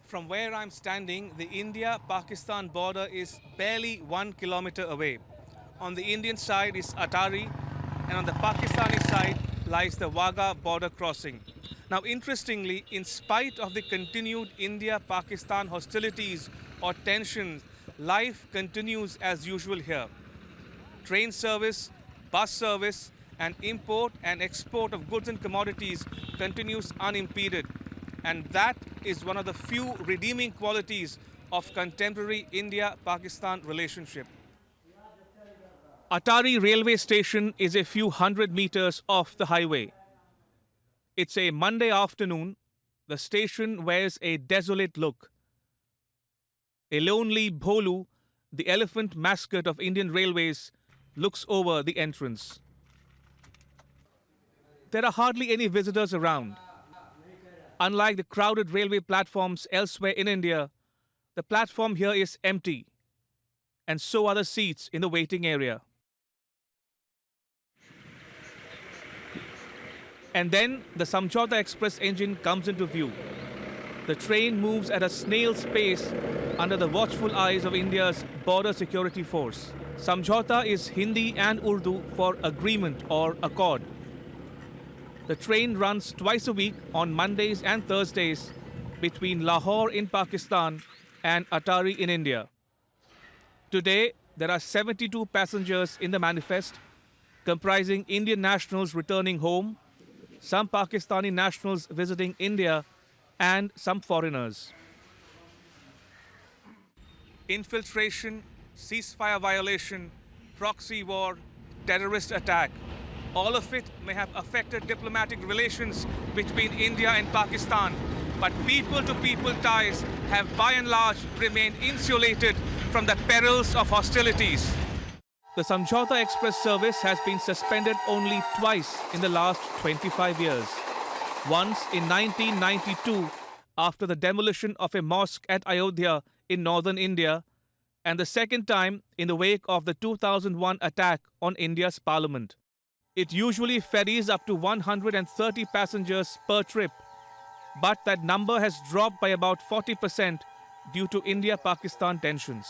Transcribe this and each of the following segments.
From where I'm standing, the India-Pakistan border is barely 1 kilometer away. On the Indian side is Atari, and on the Pakistani side lies the Wagah border crossing. Now, interestingly, in spite of the continued India-Pakistan hostilities or tensions, life continues as usual here. Train service, bus service, and import and export of goods and commodities continues unimpeded. And that is one of the few redeeming qualities of contemporary India-Pakistan relationship. Atari railway station is a few hundred meters off the highway. It's a Monday afternoon. The station wears a desolate look. A lonely Bholu, the elephant mascot of Indian Railways, looks over the entrance. There are hardly any visitors around. Unlike the crowded railway platforms elsewhere in India, the platform here is empty, and so are the seats in the waiting area. And then the Samjhauta Express engine comes into view. The train moves at a snail's pace under the watchful eyes of India's border security force. Samjhauta is Hindi and Urdu for agreement or accord. The train runs twice a week on Mondays and Thursdays between Lahore in Pakistan and Atari in India. Today, there are 72 passengers in the manifest, comprising Indian nationals returning home, some Pakistani nationals visiting India, and some foreigners. Infiltration, ceasefire violation, proxy war, terrorist attack. All of it may have affected diplomatic relations between India and Pakistan, but people-to-people ties have by and large remained insulated from the perils of hostilities. The Samjhauta Express service has been suspended only twice in the last 25 years. Once in 1992 after the demolition of a mosque at Ayodhya in northern India, and the second time in the wake of the 2001 attack on India's parliament. It usually ferries up to 130 passengers per trip, but that number has dropped by about 40% due to India-Pakistan tensions.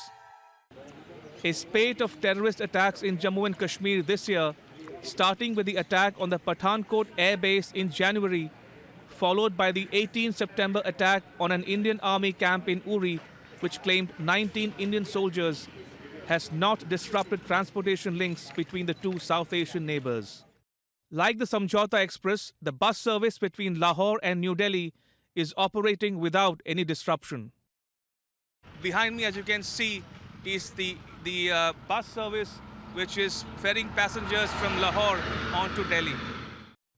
A spate of terrorist attacks in Jammu and Kashmir this year, starting with the attack on the Pathankot air base in January, followed by the 18 September attack on an Indian army camp in Uri, which claimed 19 Indian soldiers, has not disrupted transportation links between the two South Asian neighbours. Like the Samjhauta Express, the bus service between Lahore and New Delhi is operating without any disruption. Behind me, as you can see, is the bus service which is ferrying passengers from Lahore onto Delhi.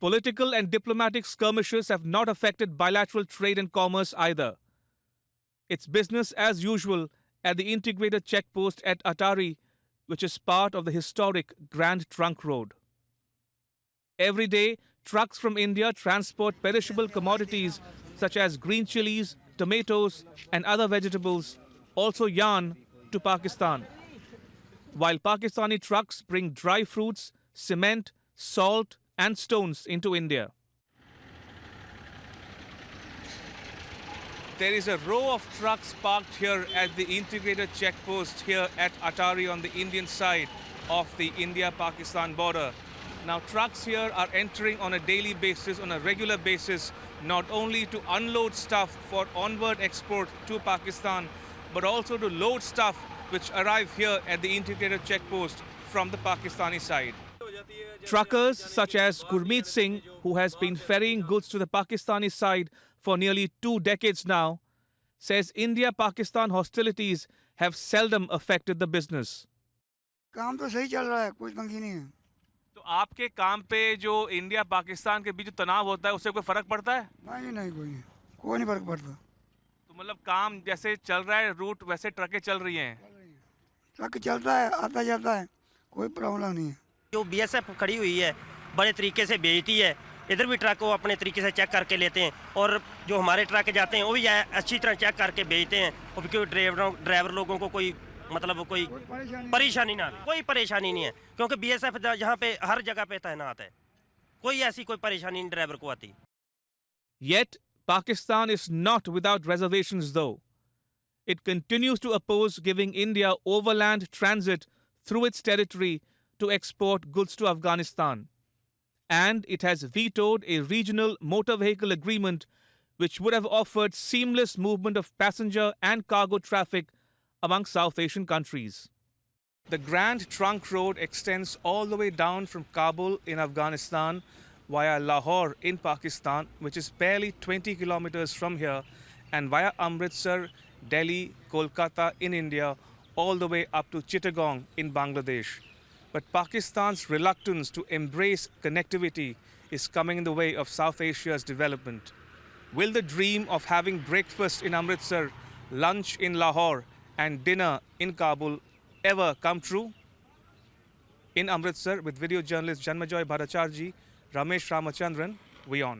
Political and diplomatic skirmishes have not affected bilateral trade and commerce either. It's business as usual at the integrated checkpost at Atari, which is part of the historic Grand Trunk Road. Every day, trucks from India transport perishable commodities such as green chilies, tomatoes, and other vegetables, also yarn, to Pakistan. While Pakistani trucks bring dry fruits, cement, salt, and stones into India. There is a row of trucks parked here at the integrated checkpost here at Atari on the Indian side of the India-Pakistan border. Now, trucks here are entering on a daily basis, on a regular basis, not only to unload stuff for onward export to Pakistan, but also to load stuff which arrive here at the integrated checkpost from the Pakistani side. Truckers such as Gurmeet Singh, who has been ferrying goods to the Pakistani side for nearly 2 decades now, says India-Pakistan hostilities have seldom affected the business. काम तो सही चल रहा है, कोई तंगी नहीं है। तो आपके काम पे जो इंडिया पाकिस्तान के बीच जो तनाव होता है उससे कोई फर्क पड़ता है? नहीं कोई नहीं फर्क पड़ता। तो मतलब काम जैसे चल रहा है रूट वैसे ट्रकें चल रही हैं। ट्रक चलता है, आता जाता है, कोई प्रॉब्लम नहीं है। जो बीएसएफ खड़ी हुई है बड़े तरीके से भेजती है, इधर भी ट्रक को अपने तरीके से चेक करके लेते हैं और जो हमारे ट्रक जाते हैं वो भी अच्छी तरह चेक करके भेजते हैं और क्योंकि ड्राइवर लोगों को कोई मतलब कोई परेशानी ना, कोई परेशानी नहीं है क्योंकि बीएसएफ यहाँ पे हर जगह पे तैनात है, कोई ऐसी कोई परेशानी नहीं ड्राइवर को आती। Yet, Pakistan is not without reservations, though. It continues to oppose giving India overland transit through its territory to export goods to Afghanistan. And it has vetoed a regional motor vehicle agreement which would have offered seamless movement of passenger and cargo traffic among South Asian countries. The Grand Trunk Road extends all the way down from Kabul in Afghanistan via Lahore in Pakistan, which is barely 20 kilometers from here, and via Amritsar, Delhi, Kolkata in India, all the way up to Chittagong in Bangladesh. But Pakistan's reluctance to embrace connectivity is coming in the way of South Asia's development. Will the dream of having breakfast in Amritsar, lunch in Lahore, and dinner in Kabul ever come true? In Amritsar, with video journalist Janmajoy Bhattacharjee, Ramesh Ramachandran, WION.